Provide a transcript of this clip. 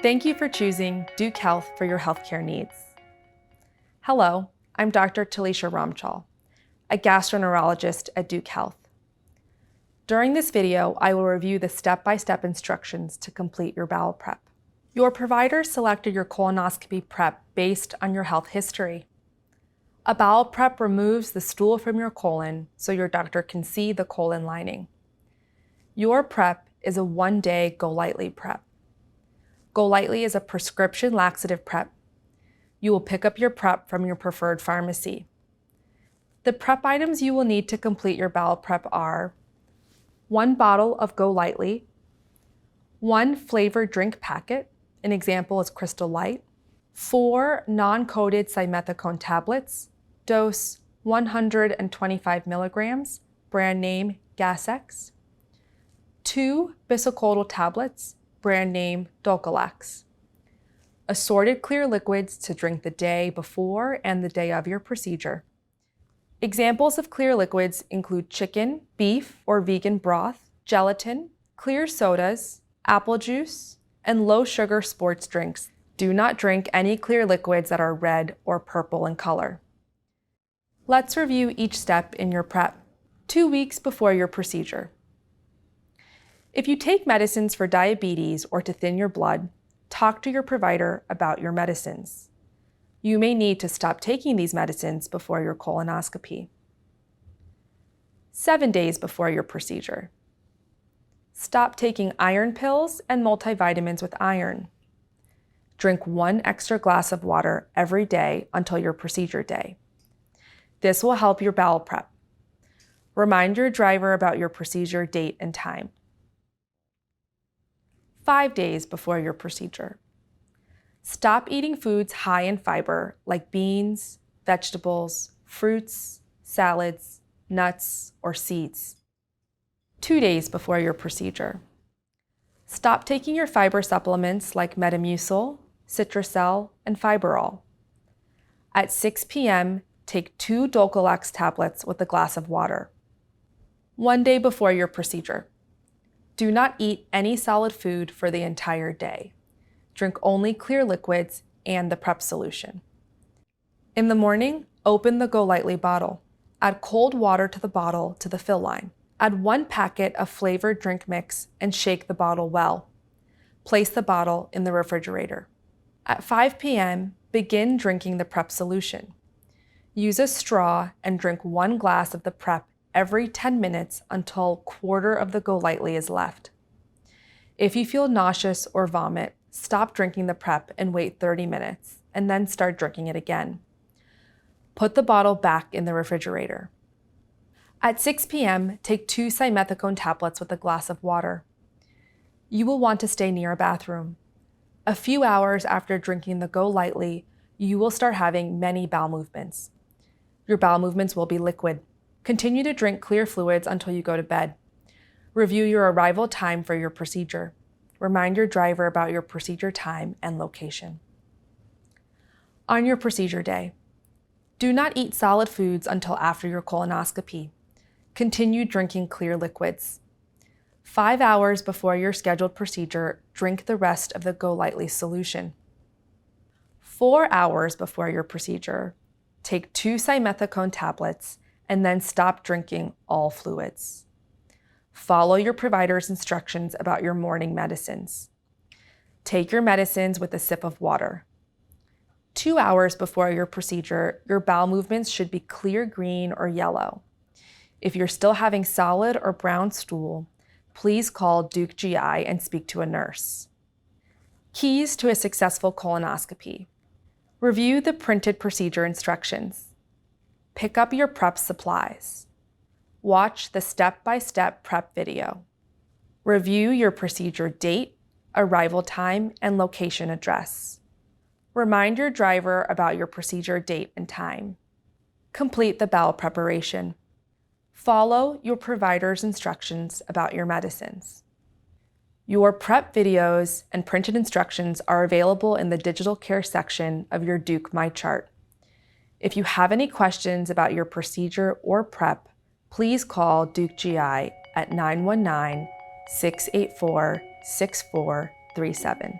Thank you for choosing Duke Health for your healthcare needs. Hello, I'm Dr. Talisha Ramchal, a gastroenterologist at Duke Health. During this video, I will review the step-by-step instructions to complete your bowel prep. Your provider selected your colonoscopy prep based on your health history. A bowel prep removes the stool from your colon so your doctor can see the colon lining. Your prep is a one-day GoLytely prep. GoLytely is a prescription laxative prep. You will pick up your prep from your preferred pharmacy. The prep items you will need to complete your bowel prep are 1 bottle of GoLytely, 1 flavored drink packet, an example is Crystal Light, 4 non-coated simethicone tablets, dose 125 milligrams, brand name Gas-X, 2 bisacodyl tablets, brand name Dulcolax, assorted clear liquids to drink the day before and the day of your procedure. Examples of clear liquids include chicken, beef, or vegan broth, gelatin, clear sodas, apple juice, and low-sugar sports drinks. Do not drink any clear liquids that are red or purple in color. Let's review each step in your prep. 2 weeks before your procedure. If you take medicines for diabetes or to thin your blood, talk to your provider about your medicines. You may need to stop taking these medicines before your colonoscopy. 7 days before your procedure. Stop taking iron pills and multivitamins with iron. Drink 1 extra glass of water every day until your procedure day. This will help your bowel prep. Remind your driver about your procedure date and time. 5 days before your procedure. Stop eating foods high in fiber like beans, vegetables, fruits, salads, nuts, or seeds. 2 days before your procedure. Stop taking your fiber supplements like Metamucil, Citracel, and Fiberol. At 6 p.m., take 2 Dulcolax tablets with a glass of water. 1 day before your procedure. Do not eat any solid food for the entire day. Drink only clear liquids and the prep solution. In the morning, open the GoLytely bottle. Add cold water to the bottle to the fill line. Add 1 packet of flavored drink mix and shake the bottle well. Place the bottle in the refrigerator. At 5 p.m., begin drinking the prep solution. Use a straw and drink 1 glass of the prep every 10 minutes until 1/4 of the GoLytely is left. If you feel nauseous or vomit, stop drinking the prep and wait 30 minutes, and then start drinking it again. Put the bottle back in the refrigerator. At 6 p.m., take 2 simethicone tablets with a glass of water. You will want to stay near a bathroom. A few hours after drinking the GoLytely, you will start having many bowel movements. Your bowel movements will be liquid. Continue to drink clear fluids until you go to bed. Review your arrival time for your procedure. Remind your driver about your procedure time and location. On your procedure day, do not eat solid foods until after your colonoscopy. Continue drinking clear liquids. 5 hours before your scheduled procedure, drink the rest of the GoLytely solution. 4 hours before your procedure, take 2 simethicone tablets and then stop drinking all fluids. Follow your provider's instructions about your morning medicines. Take your medicines with a sip of water. 2 hours before your procedure, your bowel movements should be clear green or yellow. If you're still having solid or brown stool, please call Duke GI and speak to a nurse. Keys to a successful colonoscopy. Review the printed procedure instructions. Pick up your prep supplies. Watch the step-by-step prep video. Review your procedure date, arrival time, and location address. Remind your driver about your procedure date and time. Complete the bowel preparation. Follow your provider's instructions about your medicines. Your prep videos and printed instructions are available in the digital care section of your Duke MyChart. If you have any questions about your procedure or prep, please call Duke GI at 919-684-6437.